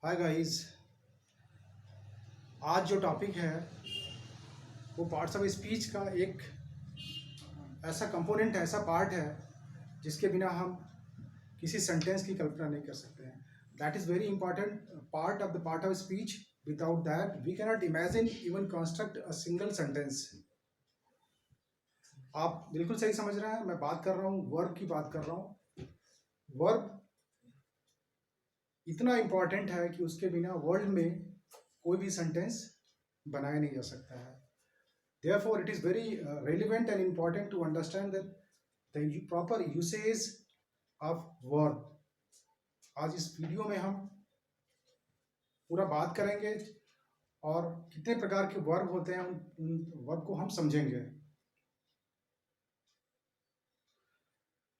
Hi guys. आज जो topic है वो पार्ट्स ऑफ स्पीच का एक ऐसा कंपोनेंट है, ऐसा पार्ट है जिसके बिना हम किसी सेंटेंस की कल्पना नहीं कर सकते हैं। That is very important part of the part of speech. Without that we cannot imagine even construct a single sentence. आप बिल्कुल सही समझ रहे हैं, मैं बात कर रहा हूँ वर्ब की बात कर रहा हूँ। वर्ब इतना इम्पॉर्टेंट है कि उसके बिना वर्ल्ड में कोई भी सेंटेंस बनाया नहीं जा सकता है। Therefore, it is very relevant and important to understand that the proper usage of verb. आज इस वीडियो में हम पूरा बात करेंगे और कितने प्रकार के वर्ब होते हैं उन वर्ब को हम समझेंगे।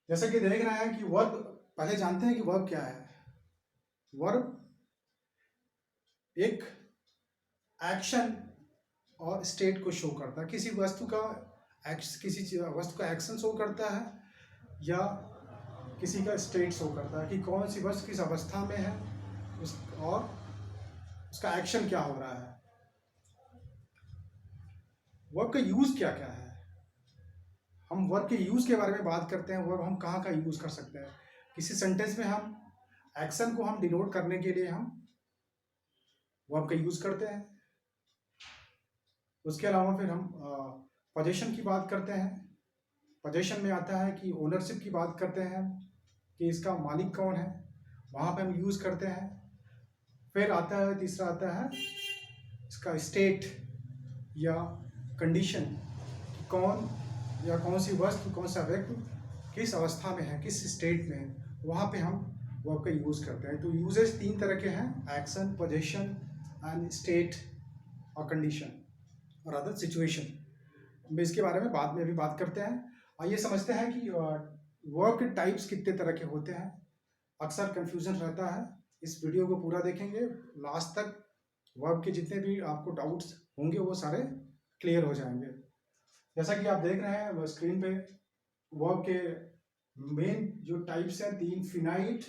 जैसे कि देख रहे हैं कि वर्ब, पहले जानते हैं कि वर्ब क्या है। वर्ब एक एक्शन और स्टेट को शो करता है। किसी वस्तु का एक्शन शो करता है या किसी का स्टेट शो करता है कि कौन सी वस्तु किस अवस्था में है और उसका एक्शन क्या हो रहा है। वर्ब का यूज क्या क्या है। हम वर्ब के यूज के बारे में बात करते हैं। वर्ब हम कहाँ का यूज कर सकते हैं। किसी सेंटेंस में हम एक्शन को हम डिनोट करने के लिए हम वर्ब का यूज करते हैं। उसके अलावा फिर हम पोजीशन की बात करते हैं। पोजीशन में आता है कि ओनरशिप की बात करते हैं कि इसका मालिक कौन है, वहाँ पे हम यूज करते हैं। फिर आता है तीसरा आता है इसका स्टेट या कंडीशन, कौन या कौन सी वस्तु, कौन सा व्यक्ति किस अवस्था में है, किस स्टेट में है, वहाँ पे हम वर्ब का यूज़ करते हैं। तो यूजेस तीन तरह के हैं, एक्शन, पोजीशन एंड स्टेट और कंडीशन और अदर सिचुएशन। हम इसके बारे में बाद में भी बात करते हैं। आइए समझते हैं कि वर्ब के टाइप्स कितने तरह के होते हैं। अक्सर कन्फ्यूजन रहता है। इस वीडियो को पूरा देखेंगे लास्ट तक, वर्ब के जितने भी आपको डाउट्स होंगे वो सारे क्लियर हो जाएंगे। जैसा कि आप देख रहे हैं स्क्रीन पे, वर्ब के मेन जो टाइप्स हैं तीन, finite,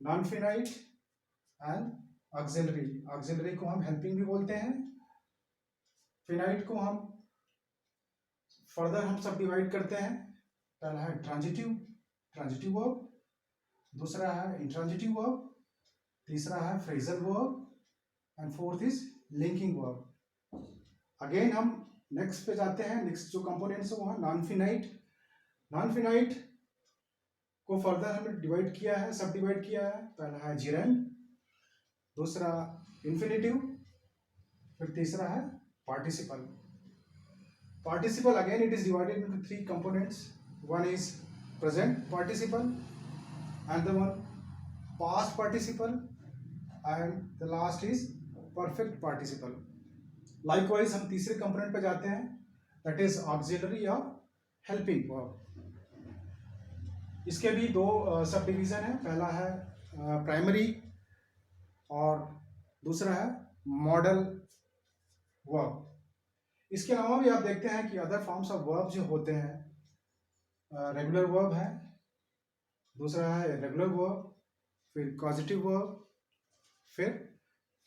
non finite and auxiliary. Auxiliary को हम हेल्पिंग भी बोलते हैं। फिनाइट को हम फर्दर हम सब डिवाइड करते हैं। पहला है ट्रांजिटिव वर्ब, दूसरा है इंट्रांजिटिव वर्ब, तीसरा है phrasal verb and fourth is linking verb. Again हम नेक्स्ट पे जाते हैं। नेक्स्ट जो कंपोनेंट्स है वो है नॉन फिनाइट। नॉन फिनाइट को फर्दर हमने डिवाइड किया है, सब डिवाइड किया है। पहला है जिरेंड, दूसरा इंफिनिटिव, फिर तीसरा है participle. Participle again it is divided into three components. One is present participle, another one past participle, and the last is perfect participle. Likewise हम तीसरे कंपोनेंट पे जाते हैं, that is auxiliary या helping verb। इसके भी दो सब डिवीजन है। पहला है प्राइमरी और दूसरा है मॉडल वर्ब। इसके अलावा भी आप देखते हैं कि अदर फॉर्म्स ऑफ वर्ब जो होते हैं, रेगुलर वर्ब है, दूसरा है रेगुलर वर्ब, फिर कॉजेटिव वर्ब, फिर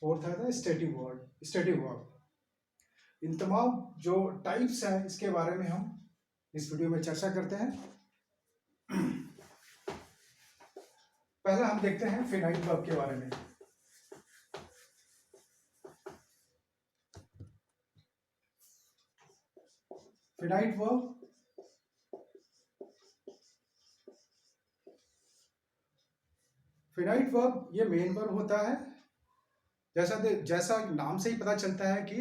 फोर्थ है स्टेटिव वर्ब। इन तमाम जो टाइप्स हैं इसके बारे में हम इस वीडियो में चर्चा करते हैं। पहला हम देखते हैं फिनाइट वर्ब के बारे में। फिनाइट वर्ब ये मेन वर्ब होता है। जैसा नाम से ही पता चलता है कि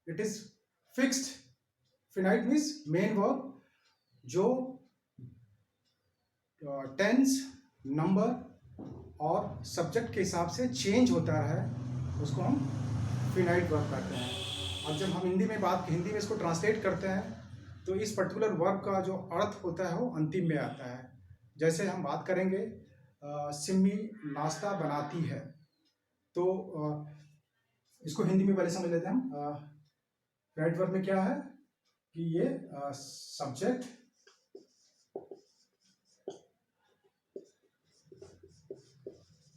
it is fixed. Finite means main verb जो टेंस, नंबर और सब्जेक्ट के हिसाब से चेंज होता है, उसको हम फिनाइट वर्ब कहते हैं। अब जब हम हिंदी में इसको ट्रांसलेट करते हैं तो इस पर्टिकुलर वर्ब का जो अर्थ होता है वो अंतिम में आता है। जैसे हम बात करेंगे सिम्मी नाश्ता बनाती है, तो इसको हिंदी में पहले समझ लेते हैं हम। फिनाइट वर्ब में क्या है कि ये subject,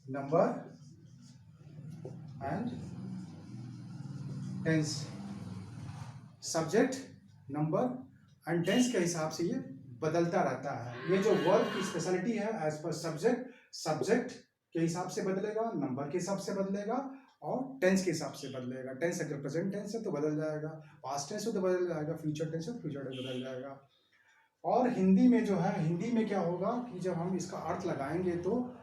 number and tense. Subject, number and tense के हिसाब से ये बदलता रहता है। ये जो वर्ब की स्पेशलिटी है, एज पर सब्जेक्ट, सब्जेक्ट के हिसाब से बदलेगा, नंबर के हिसाब से बदलेगा और टेंस के हिसाब से बदलेगा। टेंस अगर प्रेजेंट टेंस है तो बदल जाएगा, पास्ट टेंस हो तो बदल जाएगा, फ्यूचर टेंस है तो फ्यूचर टेंस बदल जाएगा। और हिंदी में जो है, हिंदी में क्या होगा कि जब हम इसका अर्थ लगाएंगे तो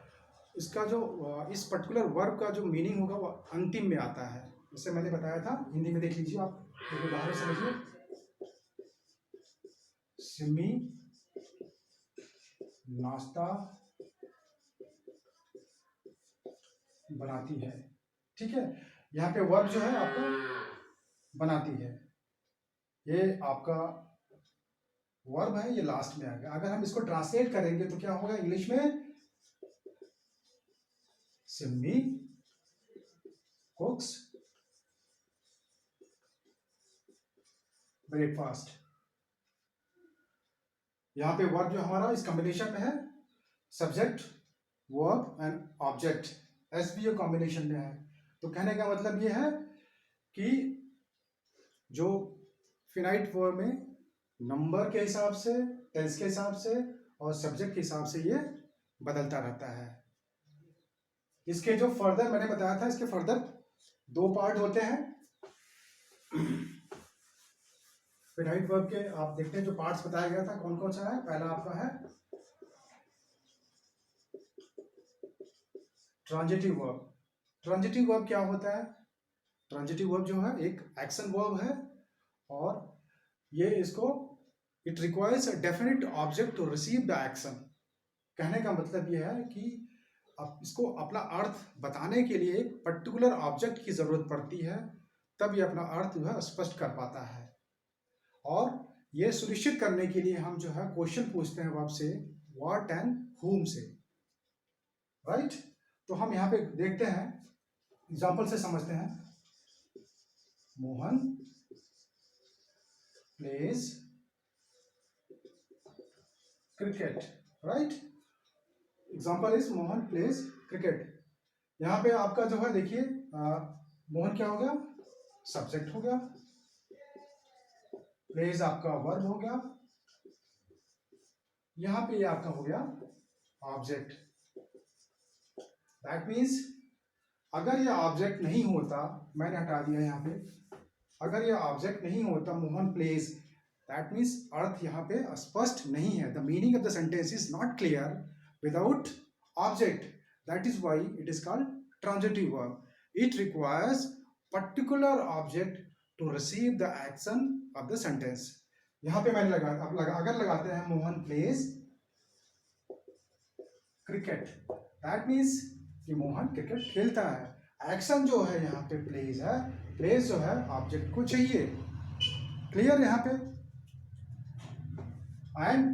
इसका जो इस पर्टिकुलर वर्ब का जो मीनिंग होगा वो अंतिम में आता है। जैसे मैंने बताया था, हिंदी में देख लीजिए आप, उदाहरण समझिए। सिमी नाश्ता बनाती है, ठीक है। यहाँ पे वर्ब जो है आपको बनाती है, ये आपका वर्ब है, ये लास्ट में आएगा। अगर हम इसको ट्रांसलेट करेंगे तो क्या होगा इंग्लिश में? सिमी कुक्स ब्रेकफास्ट। यहाँ पे वर्ब जो हमारा इस कॉम्बिनेशन में है, subject, verb and object, SVO combination में है। तो कहने का मतलब ये है कि जो फिनाइट वर्ब में नंबर के हिसाब से, टेंस के हिसाब से और सब्जेक्ट के हिसाब से ये बदलता रहता है। इसके जो फर्दर मैंने बताया था, इसके फर्दर दो पार्ट होते हैं। फिनाइट वर्ब के आप देखते हैं जो पार्ट्स बताया गया था, कौन कौन सा है। पहला आपका है ट्रांजिटिव वर्ब। ट्रांजिटिव वर्ब क्या होता है? ट्रांजिटिव वर्ब जो है एक एक्शन वर्ब है और ये इसको it requires a definite object to receive the action. कहने का मतलब ये है कि अब इसको अपना अर्थ बताने के लिए एक पर्टिकुलर ऑब्जेक्ट की जरूरत पड़ती है, तब ये अपना अर्थ जो है स्पष्ट कर पाता है। और ये सुनिश्चित करने के लिए हम जो है क्वेश्चन पूछते हैं वर्ब से, व्हाट एंड whom से, राइट। तो हम यहाँ पे देखते हैं, एग्जाम्पल से समझते हैं। Mohan plays cricket, right. Example is Mohan plays cricket. यहाँ पे आपका जो है देखिए, मोहन क्या हो गया? सब्जेक्ट हो गया। प्लेज आपका वर्ब हो गया। यहाँ पे ये आपका हो गया ऑब्जेक्ट। दैट मीन्स अगर ये ऑब्जेक्ट नहीं होता, मैंने हटा दिया यहाँ पे, अगर ये ऑब्जेक्ट नहीं होता मोहन प्लेज, दैट मीन्स अर्थ यहाँ पे स्पष्ट नहीं है। The meaning of the sentence is not clear without object. That is why it is called transitive verb. It requires particular object to receive the action of the sentence. यहाँ पे मैंने अगर लगाते हैं Mohan plays cricket, that means कि Mohan cricket खेलता है। Action जो है यहाँ पे प्लेज है, प्लेज जो है ऑब्जेक्ट को चाहिए। क्लियर यहाँ पे? एंड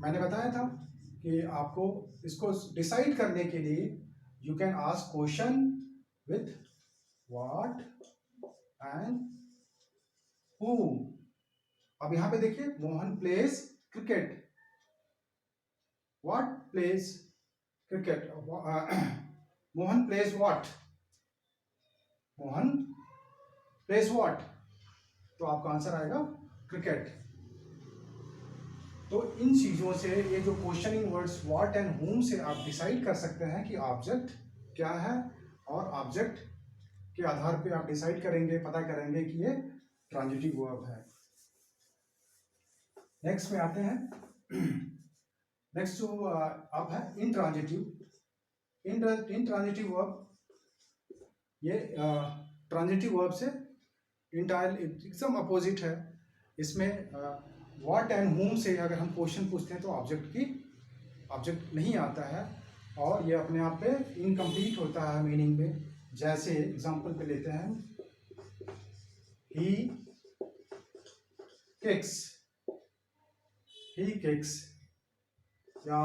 मैंने बताया था कि आपको इसको डिसाइड करने के लिए you can ask question with what and who. अब यहाँ पे देखिए, Mohan plays cricket, what plays cricket, Mohan plays what, Mohan plays what, तो आपका आंसर आएगा क्रिकेट। तो इन चीजों से, ये जो questioning words what and whom से आप डिसाइड कर सकते हैं कि ऑब्जेक्ट क्या है, और ऑब्जेक्ट के आधार पे आप डिसाइड करेंगे, पता करेंगे कि ये ट्रांजिटिव वर्ब है। नेक्स्ट में आते हैं। नेक्स्ट जो अब है इंट्रांजिटिव। इंट्रांजिटिव वर्ब, ये ट्रांजिटिव वर्ब से इंटायर एकदम अपोजिट है। इसमें व्हाट एंड whom से अगर हम क्वेश्चन पूछते हैं तो ऑब्जेक्ट नहीं आता है और ये अपने आप पे इनकम्प्लीट होता है मीनिंग में। जैसे एग्जांपल पे लेते हैं, ही किक्स या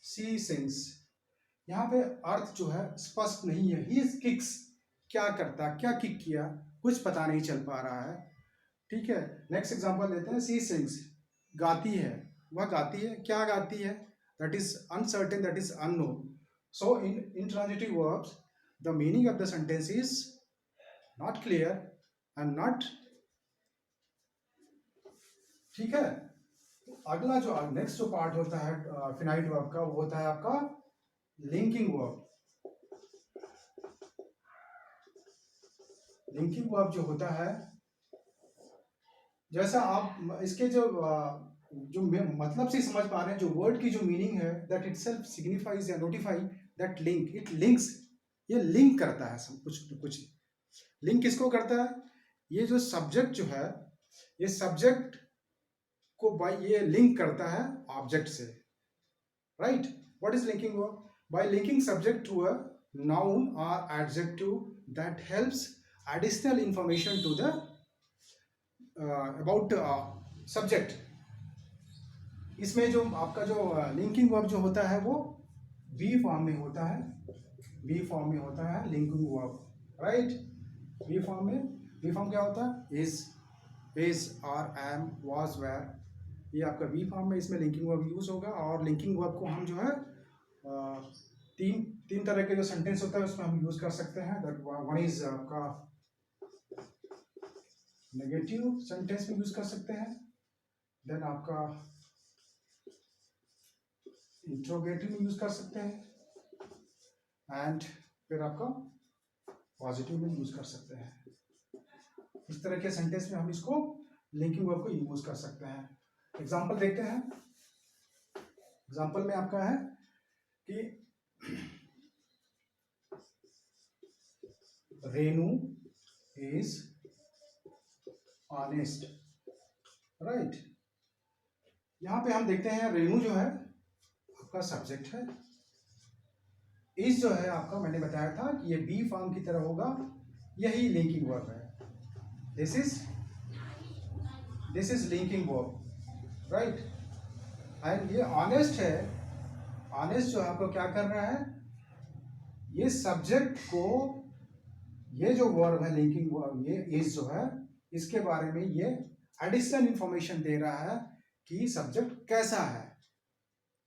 सी सिंग्स। यहाँ पे अर्थ जो है स्पष्ट नहीं है। ही किक्स, क्या करता, क्या किक किया, कुछ पता नहीं चल पा रहा है, ठीक है। नेक्स्ट एग्जांपल लेते हैं, सी सिंग्स, गाती है, वह गाती है, क्या गाती है, that is uncertain, that is unknown. So in intransitive verbs, the meaning of the sentence is not clear and not, ठीक है। अगला जो नेक्स्ट जो पार्ट होता है फिनाइट वर्ब का, वो होता है आपका लिंकिंग वर्ब। लिंकिंग वर्ब जो होता है, जैसा आप इसके जो मतलब से समझ पा रहे हैं, जो वर्ड की जो मीनिंग है, दैट इटसेल्फ सिग्निफाइज या notify that link, it links, ये लिंक करता है सब कुछ। लिंक किसको करता है? ये जो सब्जेक्ट जो है, ये सब्जेक्ट को बाय ये लिंक करता है ऑब्जेक्ट से, right. What is linking verb? By linking subject to a noun और adjective that helps additional information to the about subject. इसमें जो आपका जो लिंकिंग वर्ब जो होता है वो बी फॉर्म में होता है, बी फॉर्म में होता है linking verb, right. Be form में, बी फॉर्म क्या होता है? Is are am was were, ये आपका बी फॉर्म में, इसमें लिंकिंग वर्ब यूज होगा। और लिंकिंग वर्ब को हम जो है तीन तरह के जो सेंटेंस होता है उसमें हम यूज कर सकते हैं। दैट वन इज आपका नेगेटिव सेंटेंस में यूज कर सकते हैं, देन आपका इंट्रोगेटिव में यूज कर सकते हैं, एंड फिर आपका पॉजिटिव में यूज कर सकते हैं। इस तरह के सेंटेंस में हम इसको लिंकिंग वर्ब को यूज कर सकते हैं। एग्जांपल देखते हैं। एग्जांपल में आपका है कि रेनू इज ऑनेस्ट, राइट। यहां पे हम देखते हैं रेनू जो है आपका सब्जेक्ट है, इस जो है आपका, मैंने बताया था कि ये बी फॉर्म की तरह होगा, यही लिंकिंग वर्ब है। This is linking verb, right. And ये ऑनेस्ट है, ऑनेस्ट जो आपको क्या कर रहा है, ये सब्जेक्ट को, ये जो वर्ब है लिंकिंग वर्ब, ये इज जो है, इसके बारे में ये एडिशनल इंफॉर्मेशन दे रहा है कि सब्जेक्ट कैसा है।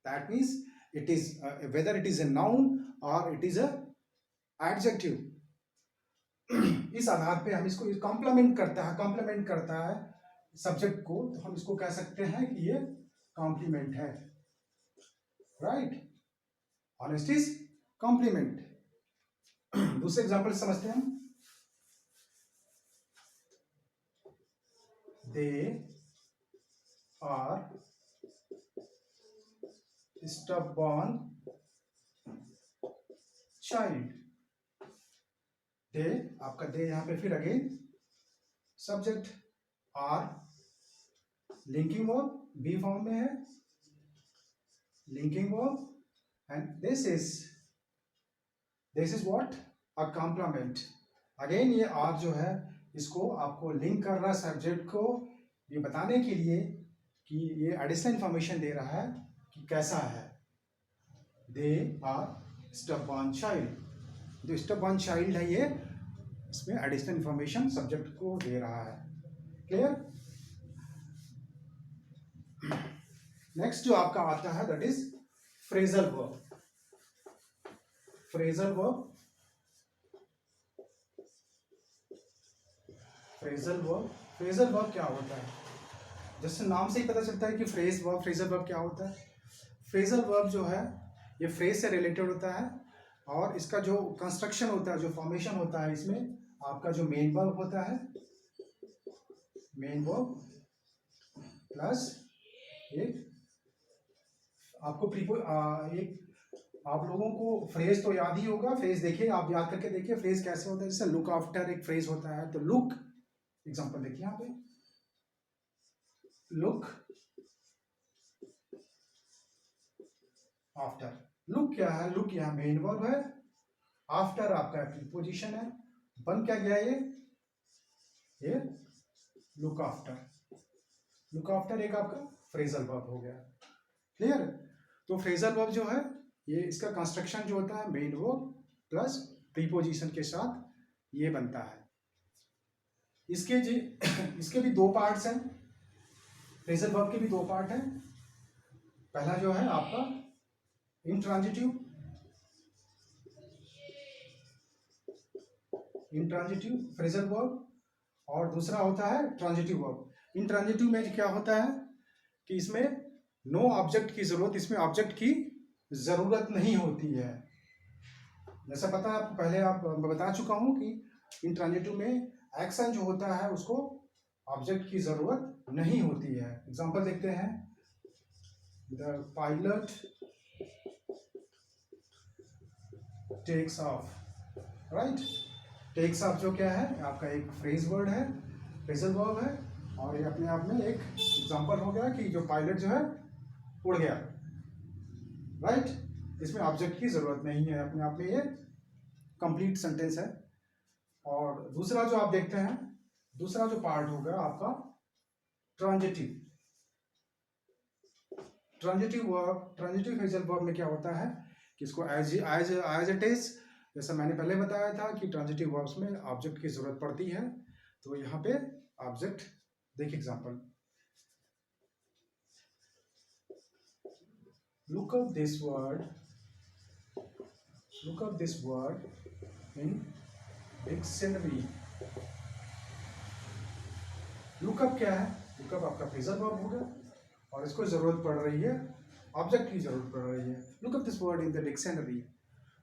That means it is whether it is a noun और इट इज अ एडजेक्टिव। इस आधार पे हम इसको कॉम्प्लीमेंट करता है सब्जेक्ट को, तो हम इसको कह सकते हैं कि ये कॉम्प्लीमेंट है, राइट। Honest is complement. दूसरे एग्जांपल समझते हैं हम। They are stubborn child. They, आपका दे यहां पे फिर again subject, are linking verb, be form में है linking verb, and this is what? A complement. Again ये आर जो है, इसको आपको लिंक कर रहा है सब्जेक्ट को, ये बताने के लिए कि ये एडिशनल इंफॉर्मेशन दे रहा है कि कैसा है। दे आर स्टबॉर्न चाइल्ड, जो स्टबॉर्न चाइल्ड है ये, इसमें एडिशनल इंफॉर्मेशन सब्जेक्ट को दे रहा है। क्लियर? नेक्स्ट जो आपका आता है that is phrasal verb. Phrasal verb, phrasal verb क्या होता है? जैसे नाम से ही पता चलता है कि फ्रेजल वर्ब क्या होता है। फ्रेजल वर्ब जो है ये फ्रेज से रिलेटेड होता है, और इसका जो कंस्ट्रक्शन होता है, जो फॉर्मेशन होता है, इसमें आपका जो मेन वर्ब होता है, मेन वर्ब प्लस एक आपको एक, आप लोगों को फ्रेज तो याद ही होगा, फ्रेज देखिए, आप याद करके देखिए फ्रेज कैसे होता है। जैसे लुक आफ्टर एक फ्रेज होता है, तो लुक, एग्जांपल देखिए यहाँ पे, लुक आफ्टर। लुक क्या है? लुक यहाँ मेन वर्ब है, आफ्टर आपका प्रीपोजिशन है, बन क्या गया ये लुक आफ्टर। लुक आफ्टर एक आपका फ्रेजल वर्ब हो गया। क्लियर? तो फ्रेजल वर्ब जो है ये, इसका कंस्ट्रक्शन जो होता है मेन वर्ब प्लस प्रीपोजिशन के साथ ये बनता है। इसके भी दो पार्ट्स हैं, फ्रेजल वर्ब के भी दो पार्ट हैं। पहला जो है आपका इंट्रांजिटिव, इंट्रांजिटिव फ्रेजल वर्ब, और दूसरा होता है ट्रांजिटिव वर्ब। इंट्रांजिटिव में क्या होता है कि इसमें नो ऑब्जेक्ट की जरूरत, इसमें ऑब्जेक्ट की जरूरत नहीं होती है। जैसा पता है आपको, पहले मैं बता चुका हूं कि इंट्रांजिटिव में एक्शन जो होता है उसको ऑब्जेक्ट की जरूरत नहीं होती है। एग्जांपल देखते हैं, the pilot takes off, right. Takes off जो क्या है, आपका एक फ्रेज वर्ड है, फ्रेजल वर्ब है, और ये अपने आप में एक एग्जांपल हो गया कि जो पायलट जो है उड़ गया, राइट। इसमें ऑब्जेक्ट की जरूरत नहीं है, अपने आप में ये कंप्लीट सेंटेंस है। और दूसरा जो आप देखते हैं, दूसरा जो पार्ट होगा आपका transitive. Transitive verb, transitive phrasal verb में क्या होता है कि इसको एज इट इज, जैसा मैंने पहले बताया था कि ट्रांजिटिव वर्ब्स में ऑब्जेक्ट की जरूरत पड़ती है, तो यहाँ पे ऑब्जेक्ट, देखिए example, look up this word in dictionary। Lookup क्या है, लुकअप आपका फ्रेजल वर्ब होगा और इसको जरूरत पड़ रही है, ऑब्जेक्ट की जरूरत पड़ रही है, lookup this word in the dictionary.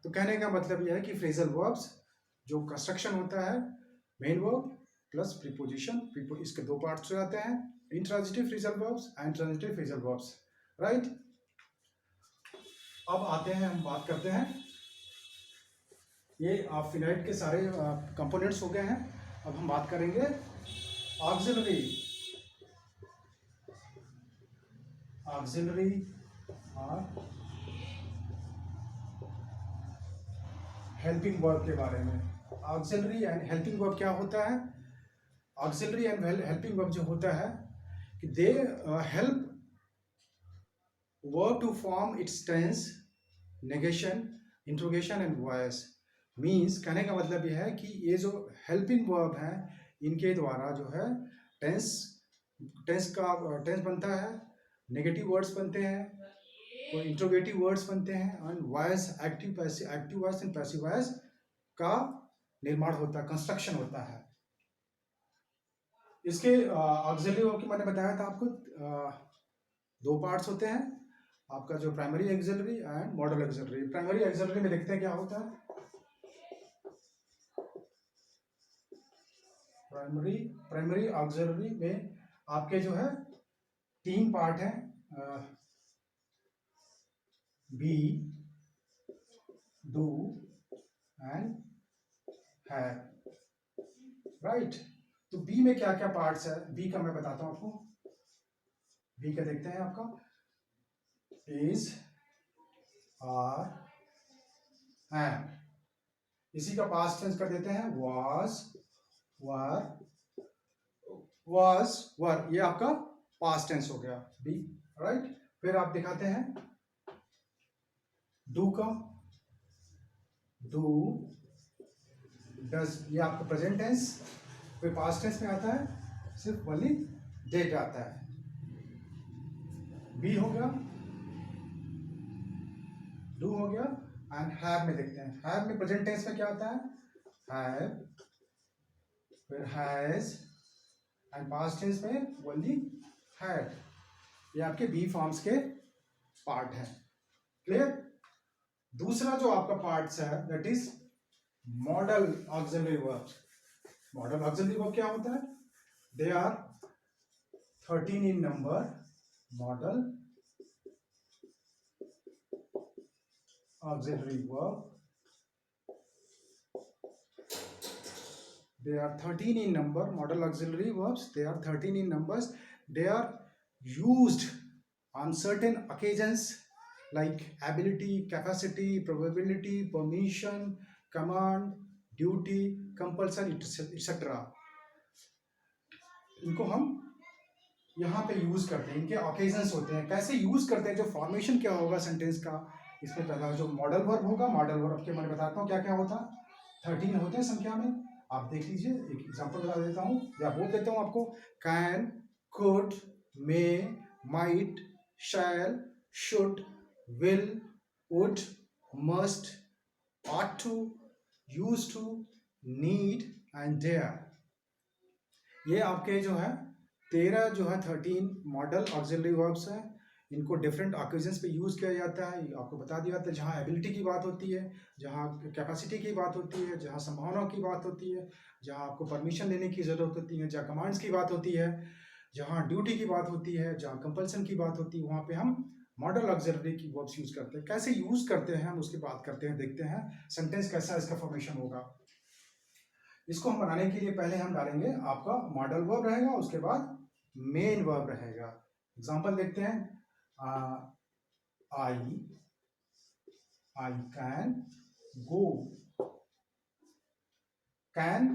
तो कहने का मतलब यह है कि फ्रेजल वर्ब्स जो कंस्ट्रक्शन होता है, मेन वर्ब प्लस प्रीपोजिशन, इसके दो पार्ट्स हो जाते हैं, intransitive phrasal verbs and transitive phrasal verbs, right. अब आते हैं, हम बात करते हैं, ये फिनाइट के सारे कंपोनेंट्स हो गए हैं। अब हम बात करेंगे ऑक्सिलरी। ऑक्सिलरी और हेल्पिंग वर्ब के बारे में। ऑक्सिलरी एंड हेल्पिंग वर्ब क्या होता है? ऑक्सिलरी एंड हेल्पिंग वर्ब जो होता है कि they help verb to form its tense, negation, interrogation and voice. Means कहने का मतलब यह है कि ये जो हेल्पिंग वर्ब है, इनके द्वारा जो है टेंस बनता है, नेगेटिव वर्ड्स बनते हैं, कोई इंट्रोगेटिव वर्ड्स बनते हैं, and voice, active voice and passive voice का निर्माण होता है, कंस्ट्रक्शन होता है। इसके ऑक्सिलरी वर्ब की मैंने बताया था आपको, दो पार्ट्स होते हैं, आपका जो primary auxiliary and model auxiliary. Primary auxiliary में देखते हैं क्या होता है। प्राइमरी ऑक्सिलरी में आपके जो है तीन पार्ट हैं, बी, डू एंड है, राइट। तो बी में क्या क्या पार्ट्स है, बी का मैं बताता हूं आपको। बी का देखते हैं आपका इज, आर, एम। इसी का पास्ट टेंस कर देते हैं वाज, वर, ये आपका पास्ट टेंस हो गया बी, राइट। फिर आप दिखाते हैं डू का, डू, डज, ये आपका प्रेजेंट टेंस। फिर पास्ट टेंस में आता है सिर्फ ओनली डेट आता है, बी हो गया, डू हो गया, एंड हैव में देखते हैं। हैव में प्रेजेंट टेंस में क्या आता है, हैव, फिर हैज, एंड पास्ट टेंस में ओनली हैड। ये आपके बी फॉर्म्स के पार्ट है, क्लियर। दूसरा जो आपका पार्ट्स है that is modal auxiliary verbs. Modal auxiliary verb क्या होता है? They are 13 in number, modal auxiliary verb. They are 13 in number, model auxiliary verbs. They are 13 in numbers. They are used on certain occasions like ability, capacity, probability, permission, command, duty, compulsion, etc. इनको हम यहाँ पे use करते हैं, इनके occasions होते हैं। कैसे यूज करते हैं, जो फॉर्मेशन क्या होगा सेंटेंस का, इसमें पहला जो मॉडल वर्ब होगा, मॉडल वर्ब के मैं बताता हूँ क्या क्या होता है। 13 होते हैं संख्या में, आप देख लीजिए, एक एग्जांपल बता देता हूँ या बोल देता हूँ आपको। Can, could, may, might, shall, should, will, would, must, ought to, used to, need and dare, ये आपके जो है 13 जो है 13 मॉडल ऑक्सिलरी वर्ब्स हैं। इनको डिफरेंट ऑकेजन्स पे यूज़ किया जाता है। ये आपको बता दिया जाता है, जहाँ एबिलिटी की बात होती है, जहाँ कैपेसिटी की बात होती है, जहाँ संभावना की बात होती है, जहाँ आपको परमिशन लेने की ज़रूरत होती है, जहाँ कमांड्स की बात होती है, जहाँ ड्यूटी की बात होती है, जहाँ कंपल्सन की बात होती है, वहाँ पे हम मॉडल ऑक्सिलरी की वर्ब्स यूज़ करते हैं। कैसे यूज़ करते हैं हम उसकी बात करते हैं, देखते हैं सेंटेंस कैसा इसका फॉर्मेशन होगा। इसको हम बनाने के लिए पहले हम डालेंगे आपका मॉडल वर्ब रहेगा, उसके बाद मेन वर्ब रहेगा। एग्जांपल देखते हैं, आई कैन गो। कैन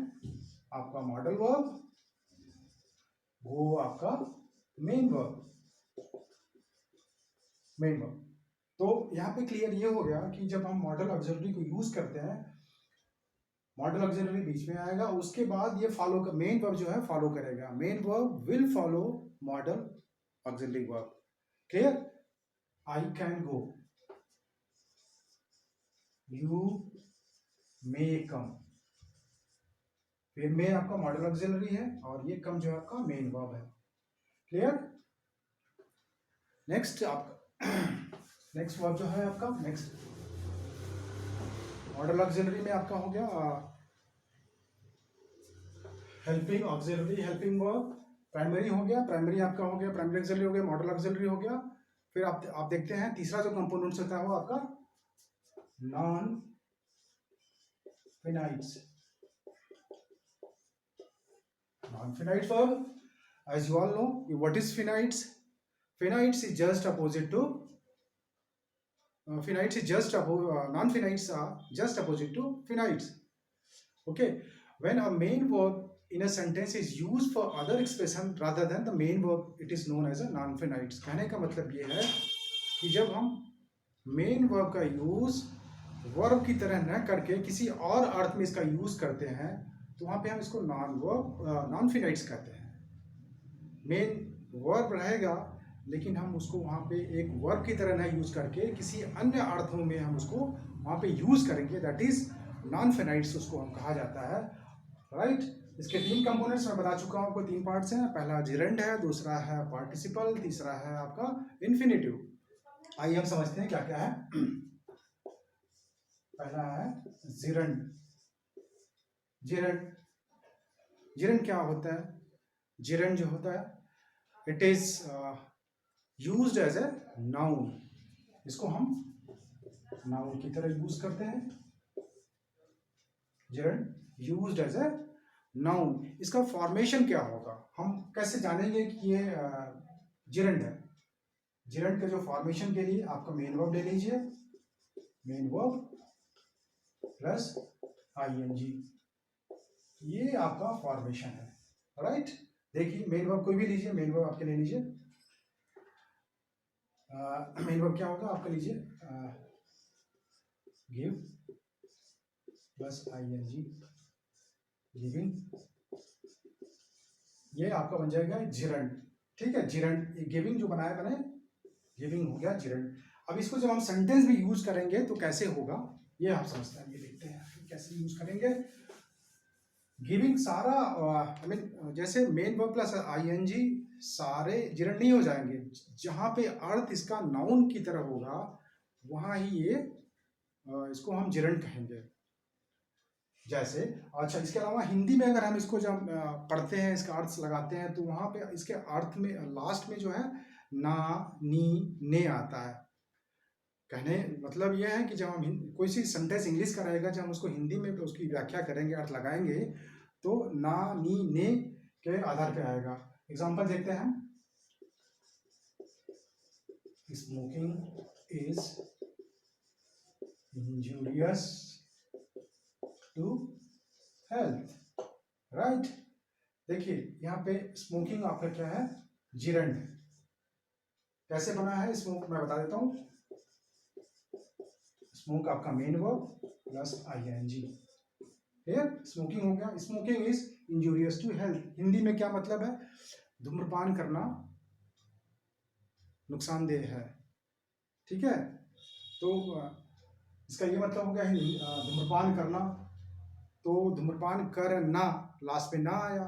आपका मॉडल वर्ब, गो आपका मेन वर्ब। मेन वर्ब तो यहाँ पे क्लियर ये हो गया कि जब हम मॉडल ऑक्सिलरी को यूज करते हैं, मॉडल ऑक्सिलरी बीच में आएगा, उसके बाद ये फॉलो कर, मेन वर्ब जो है फॉलो करेगा। Main verb will follow modal auxiliary verb. Clear? I can go, you may come. फिर मे आपका मॉडल ऑक्सिलरी है और ये कम जो है आपका मेन वर्ब है। क्लियर? नेक्स्ट आपका नेक्स्ट वर्ब जो है आपका, नेक्स्ट मॉडल ऑक्सिलरी में आपका हो गया helping auxiliary, helping verb. Primary हो गया, प्राइमरी आपका हो गया, प्राइमरी ऑक्सिलरी हो गया, मॉडल ऑक्सिलरी हो गया। फिर आप देखते हैं तीसरा जो कंपोनेंट्स होता है वो आपका non finites. Non finite verb, as you all know, what is finites? Finites is just opposite to finites is just non-finites are just opposite to finites. Okay, when a main verb in a sentence is used for other expression rather than the main verb, it is known as a non-finites. कहने का मतलब ये है कि जब हम main verb का use verb की तरह न करके किसी और अर्थ में इसका यूज करते हैं, तो वहां पे हम इसको नॉन फिनाइट्स कहते हैं। मेन वर्ब रहेगा लेकिन हम उसको वहाँ पे एक वर्ब की तरह ना यूज करके किसी अन्य अर्थों में हम उसको वहाँ पे यूज करेंगे, दैट इज नॉन फिनाइट्स उसको हम कहा जाता है। राइट? इसके तीन कंपोनेंट्स मैं बता चुका हूँ आपको, तीन पार्ट्स हैं। पहला जिरेंड है, दूसरा है पार्टिसिपल, तीसरा है आपका इन्फिनेटिव। आइए हम समझते हैं क्या क्या है। पहला है जिरेंड। जिरेंड जिरेंड क्या होता है? जिरेंड जो होता है, it is used as a noun. इसको हम नाउन की तरह यूज करते हैं। Gerund used as a noun. इसका फॉर्मेशन क्या होगा, हम कैसे जानेंगे कि ये जिरेंड है? जिरेंड के जो फॉर्मेशन के लिए आपका मेन वर्ब ले लीजिए, मेन वर्ब प्लस आईएनजी, ये आपका फॉर्मेशन है। राइट? देखिए मेन वर्ब कोई भी लीजिए, मेन वर्ब आपके ले लीजिए। मेन वर्ब क्या होगा आपका, लीजिए गिव प्लस आईएनजी, गिविंग, ये आपका बन जाएगा जिरेंड। ठीक है, जिरेंड गिविंग जो बनाया मैंने, गिविंग हो गया जिरेंड। अब इसको जब हम सेंटेंस में यूज करेंगे तो कैसे होगा ये आप समझते हैं, ये देखते हैं कैसे यूज करेंगे। गिविंग सारा आई मीन जैसे मेन वर्ब प्लस आईएनजी सारे जिरेंड नहीं हो जाएंगे, जहां पे अर्थ इसका नाउन की तरह होगा वहां ही ये इसको हम जिरेंड कहेंगे। जैसे अच्छा, इसके अलावा हिंदी में अगर हम इसको जब पढ़ते हैं, इसका अर्थ लगाते हैं, तो वहां पे इसके अर्थ में लास्ट में जो है ना, नी, ने आता है। कहने मतलब यह है कि जब हम कोई सी सेंटेंस इंग्लिश का रहेगा, जब हम उसको हिंदी में उसकी व्याख्या करेंगे, अर्थ लगाएंगे, तो ना, नी, ने के आधार पे आएगा। एग्जांपल देखते हैं, smoking is injurious to health. Right? देखिए यहाँ पे स्मोकिंग आपका क्या है, जिरेंड। कैसे बना है स्मोक, मैं बता देता हूँ। स्मोक आपका main verb plus ING. Clear? Smoking हो गया। Smoking is injurious to health, Hindi में क्या मतलब है? धूम्रपान करना नुकसानदेह है। ठीक है, तो इसका ये मतलब हो गया धूम्रपान करना तो धूम्रपान करना लास्ट में ना आया,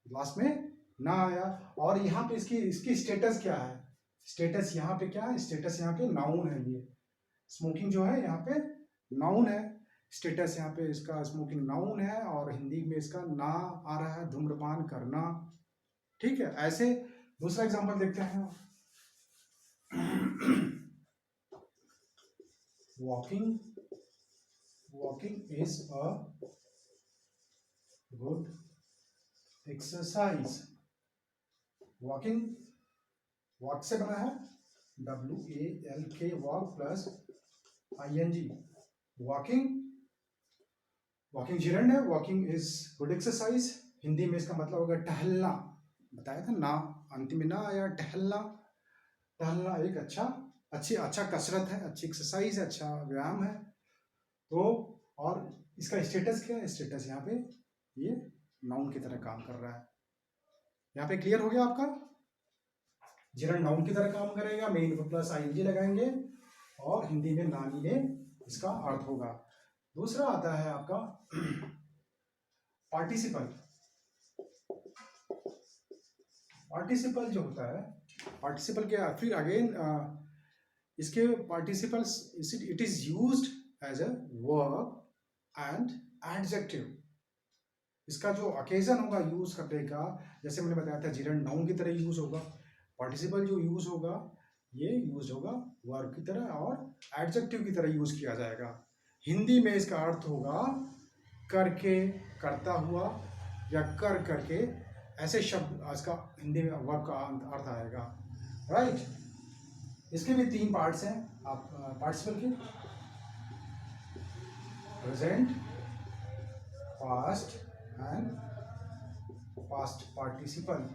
लास्ट में ना आया। और यहाँ पे इसकी स्टेटस क्या है, स्टेटस यहाँ पे क्या है, स्टेटस यहाँ पे नाउन है। ये स्मोकिंग जो है यहाँ पे नाउन है, स्टेटस यहाँ पे इसका स्मोकिंग नाउन है, और हिंदी में इसका ना आ रहा है, धूम्रपान करना। ठीक है, ऐसे दूसरा एग्जांपल देखते हैं। Walking, walking is a good exercise. Walking, walk से बना है WALK, walk plus ING, walking. Walking gerund है, walking is good exercise. Hindi में इसका मतलब होगा टहलना, बताया था ना, अंतिम में ना आया, टहलना। टहलना एक अच्छा कसरत है, अच्छी एक्सरसाइज है, अच्छा व्यायाम है। तो और इसका स्टेटस क्या है, स्टेटस यहाँ पे ये नाउन की तरह काम कर रहा है। यहाँ पे क्लियर हो गया आपका, जिरंड नाउन की तरह काम करेगा, मेन प्लस ING लगाएंगे, और हिंदी में नानी ने इसका अर्थ होगा। दूसरा आता है आपका पार्टिसिपल। पार्टिसिपल जो होता है, पार्टिसिपल क्या, फिर अगेन इसके participles, it is used as a verb and adjective. इसका जो ओकेजन होगा यूज करने का, जैसे मैंने बताया था जिरंड नाउन की तरह यूज होगा, पार्टिसिपल जो यूज होगा ये यूज होगा वर्ब की तरह और एडजेक्टिव की तरह यूज किया जाएगा। हिंदी में इसका अर्थ होगा करके, करता हुआ, या कर करके, ऐसे शब्द इसका हिंदी में वर्ब का अर्थ आएगा। राइट। इसके भी 3 पार्ट्स हैं आप पार्टिसिपल के, present, past and past participle.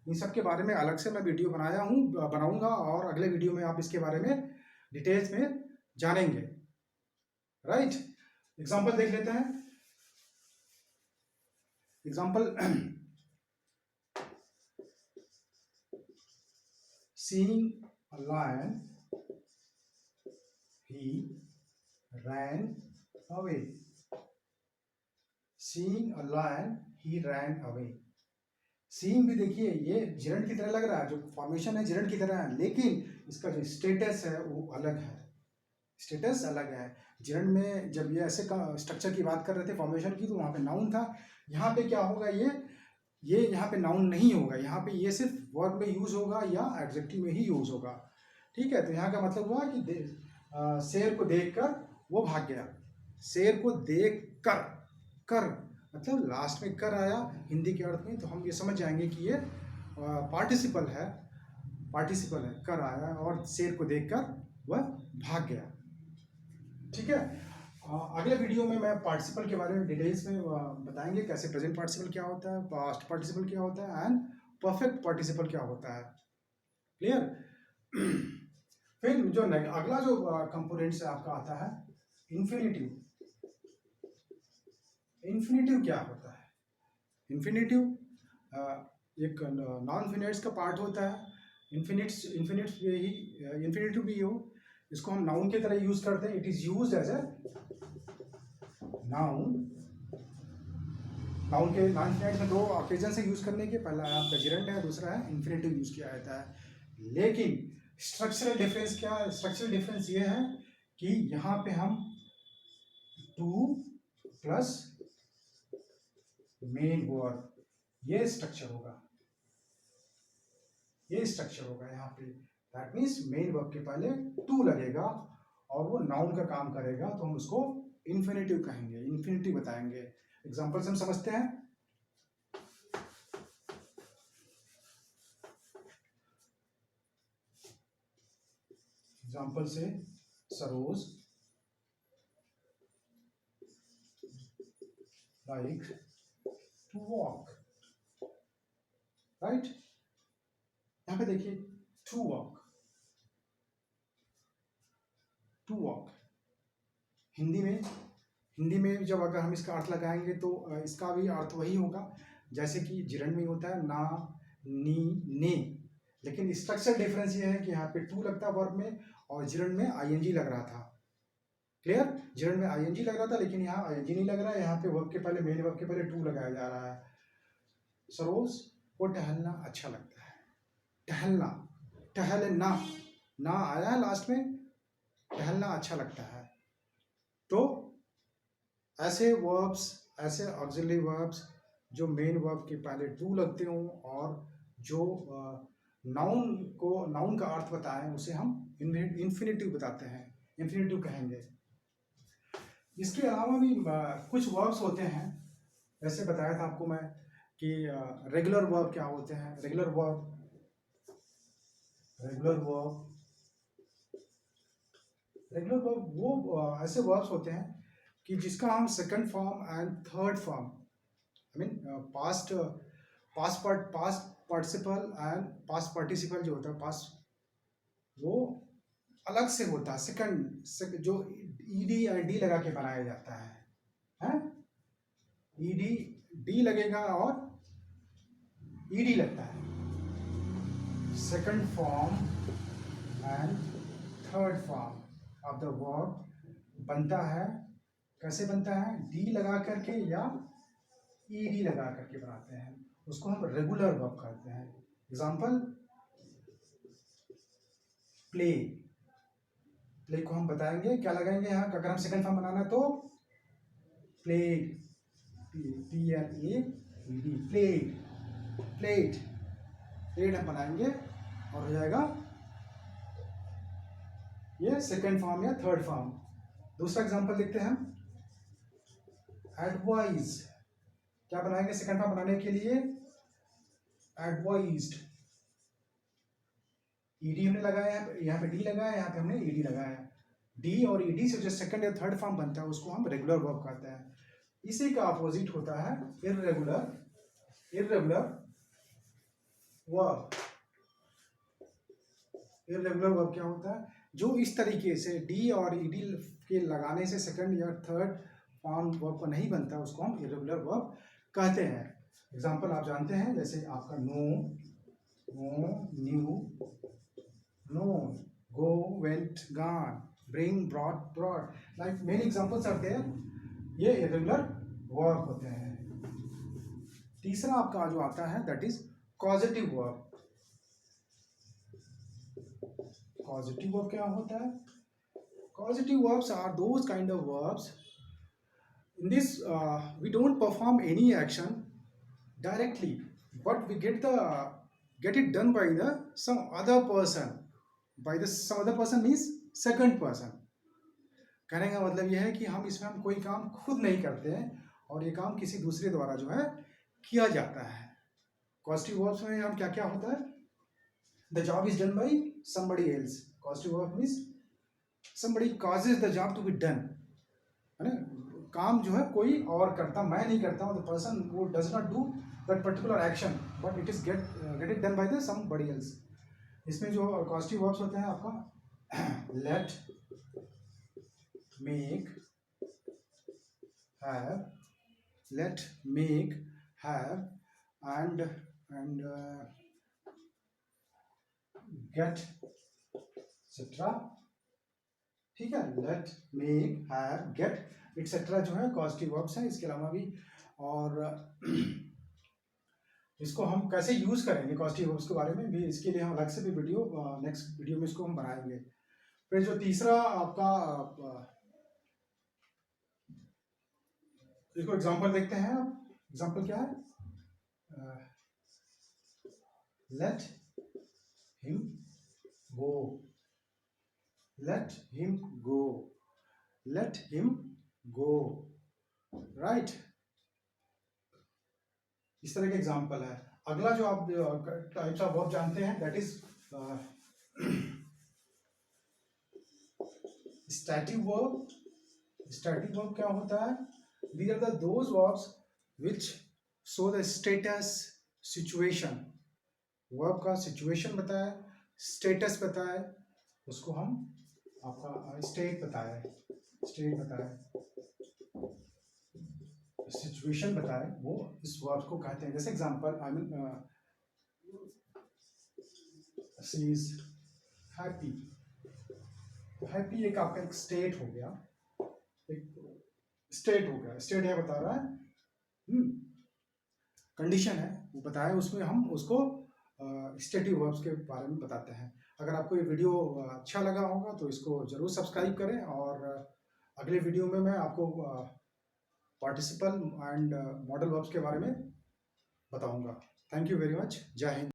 इन सब के बारे में अलग से मैं वीडियो बनाऊंगा, और अगले वीडियो में आप इसके बारे में डिटेल्स में जानेंगे। राइट। एग्जाम्पल देख लेते हैं। Example, seeing a lion, he ran away. Seeing a lion, he ran away. Seeing भी देखिए ये जिरंड की तरह लग रहा है, जो फॉर्मेशन है जिरंड की तरह है, लेकिन इसका जो स्टेटस है वो अलग है, स्टेटस अलग है। जिरंड में जब ये ऐसे स्ट्रक्चर की बात कर रहे थे फॉर्मेशन की, तो वहाँ पे नाउन था। यहाँ पे क्या होगा, ये यहाँ पे नाउन नहीं होगा, यहाँ पे ये सिर्फ वर्ब में यूज होगा या एडजेक्टिव में ही यूज होगा। ठीक है, तो यहाँ का मतलब हुआ कि शेर को देखकर वो भाग गया। शेर को देख कर, कर मतलब लास्ट में कर आया हिंदी के अर्थ में, तो हम ये समझ जाएंगे कि ये पार्टिसिपल है, पार्टिसिपल है, कर आया और शेर को देखकर वह भाग गया। ठीक है, अगले वीडियो में मैं पार्टिसिपल के बारे में डिटेल्स में बताएंगे, कैसे प्रेजेंट पार्टिसिपल क्या होता है, पास्ट पार्टिसिपल क्या होता है, एंड परफेक्ट पार्टिसिपल क्या होता है। क्लियर। फिर जो अगला जो कंपोनेंट से आपका आता है इन्फिनेटिव। इन्फिनेटिव क्या होता है, इन्फिनेटिव एक नॉन फिनिट्स का पार्ट होता है। इन्फिनिट्स भी इन्फिनेटिव भी हो, इसको हम नाउन की तरह यूज करते हैं। It is used as a noun. Noun के नॉन फिनिट में 2 ऑकेजन से यूज करने के, पहला आपका जिरंड है, दूसरा है इन्फिनेटिव यूज किया जाता है। लेकिन स्ट्रक्चरल डिफरेंस क्या है, स्ट्रक्चरल डिफरेंस ये है कि यहाँ पे हम टू प्लस मेन वर्ब, ये स्ट्रक्चर होगा, ये स्ट्रक्चर होगा यहाँ पे। दैट मीन्स मेन वर्ब के पहले टू लगेगा और वो नाउन का काम करेगा, तो हम उसको इन्फिनेटिव कहेंगे, इन्फिनेटिव बताएंगे। एग्जांपल्स हम समझते हैं। एग्जांपल से Saroj like to walk. Right, यहां पे देखिए to walk, to walk Hindi में जब अगर हम इसका अर्थ लगाएंगे तो इसका भी अर्थ वही होगा जैसे कि जिरंड में होता है ना, नी, ने। लेकिन स्ट्रक्चर डिफरेंस ये है कि यहाँ पे टू लगता है वर्ब में और जिरंड में ING लग रहा था। क्लियर? जेरंड में आईएनजी लग रहा था, लेकिन यहाँ आईएनजी नहीं लग रहा है, यहाँ पे वर्ब के पहले, मेन वर्ब के पहले टू लगाया जा रहा है। सरोज को टहलना अच्छा लगता है। टहलना, टहलना, ना आया है लास्ट में, टहलना अच्छा लगता है। तो ऐसे वर्ब्स, ऐसे ऑक्सिलरी वर्ब्स जो मेन वर्ब के पहले टू लगते हों और जो नाउन को, नाउन का अर्थ बताएं, उसे हम इन्फिनिटिव बताते हैं, इन्फिनिटिव कहेंगे। इसके अलावा भी कुछ वर्ब्स होते हैं, जैसे बताया था आपको मैं कि रेगुलर वर्ब क्या होते हैं। Regular verb, regular verb, regular verb वो ऐसे वर्ब्स होते हैं कि जिसका हम second form and third form, I mean past, past participle and past participle जो होता है, पास्ट, वो अलग से होता है। सेकंड जो ईडी या डी लगा के बनाया जाता है, ईडी, डी लगेगा और ईडी लगता है। Second form and third form of the verb बनता है, कैसे बनता है? डी लगा करके या ईडी लगा करके बनाते हैं, उसको हम रेगुलर वर्ब कहते हैं। एग्जांपल, प्ले, प्ले को हम बताएंगे क्या लगाएंगे यहाँ, अगर हम सेकंड फॉर्म बनाना है तो played, PLAED, played, played, played हम बनाएंगे और हो जाएगा ये सेकंड फॉर्म या थर्ड फॉर्म। दूसरा एग्जांपल देखते हैं हम, एडवाइज, क्या बनाएंगे सेकंड फॉर्म बनाने के लिए? एडवाइज्ड, ईडी हमने लगाया है, यहाँ पे डी लगाया, यहाँ पे हमने ईडी लगाया। डी और ईडी से जो सेकंड या थर्ड फॉर्म बनता है उसको हम रेगुलर वर्ब कहते हैं। इसी का अपोजिट होता है irregular, irregular verb. Irregular verb क्या होता है? जो इस तरीके से डी और ईडी के लगाने से सेकंड या थर्ड फॉर्म वर्ब को नहीं बनता, उसको हम इर्रेगुलर वर्ब कहते हैं। एग्जांपल आप जानते हैं, जैसे आपका know, know, knew, known, go, went, gone, bring, brought, brought, like many examples are there, ये irregular verb होते हैं। तीसरा आपका जो आता है that is causative verb। causative verb क्या होता है? causative verbs are those kind of verbs in this we don't perform any action directly, but we get it done by the some other person, by the some other person means second person। कहने का मतलब यह है कि हम इसमें हम कोई काम खुद नहीं करते हैं और ये काम किसी दूसरे द्वारा जो है किया जाता है। कॉजेटिव वर्ब्स में हम क्या क्या होता है? The job is done by somebody else. Causative verb means somebody causes the job to be done, है ना, काम जो है कोई और करता, मैं नहीं करता हूँ, द पर्सन वो does not do that particular action but it is get it done by the somebody else. इसमें जो कॉजेटिव वर्ब्स होते हैं आपका let, make, have, let, make, have and get etcetera. ठीक है, let, make, have, get etcetera जो है causative verbs हैं। इसके अलावा भी और इसको हम कैसे यूज करेंगे कॉजेटिव वर्ब्स के बारे में भी, इसके लिए हम अलग से भी वीडियो, नेक्स्ट वीडियो में इसको हम बनाएंगे। फिर जो तीसरा आपका, इसको एग्जांपल देखते हैं। एग्जांपल क्या है? Let him go, let him go, let him go, right. इस तरह के एग्जांपल है। अगला जो आप टाइप्स ऑफ वर्ब जानते हैं that is static verb. Static verb क्या होता है? These are those verbs which show the status, situation। Verb का सिचुएशन बताए, स्टेटस बताए, उसको हम आपका स्टेट बताए, स्टेट बताए, सिचुएशन बताए, वो इस वर्ब को कहते हैं। जैसे example, I mean she is happy. Happy एक आपका एक स्टेट हो गया, एक स्टेट हो गया, स्टेट है बता रहा है, कंडीशन है वो बताया, उसमें हम उसको स्टेटिव वर्ब्स के बारे में बताते हैं। अगर आपको ये वीडियो अच्छा लगा होगा तो इसको ज़रूर सब्सक्राइब करें, और अगले वीडियो में मैं आपको पार्टिसिपल एंड मॉडल वर्ब्स के बारे में बताऊंगा। Thank you very much. जय हिंद।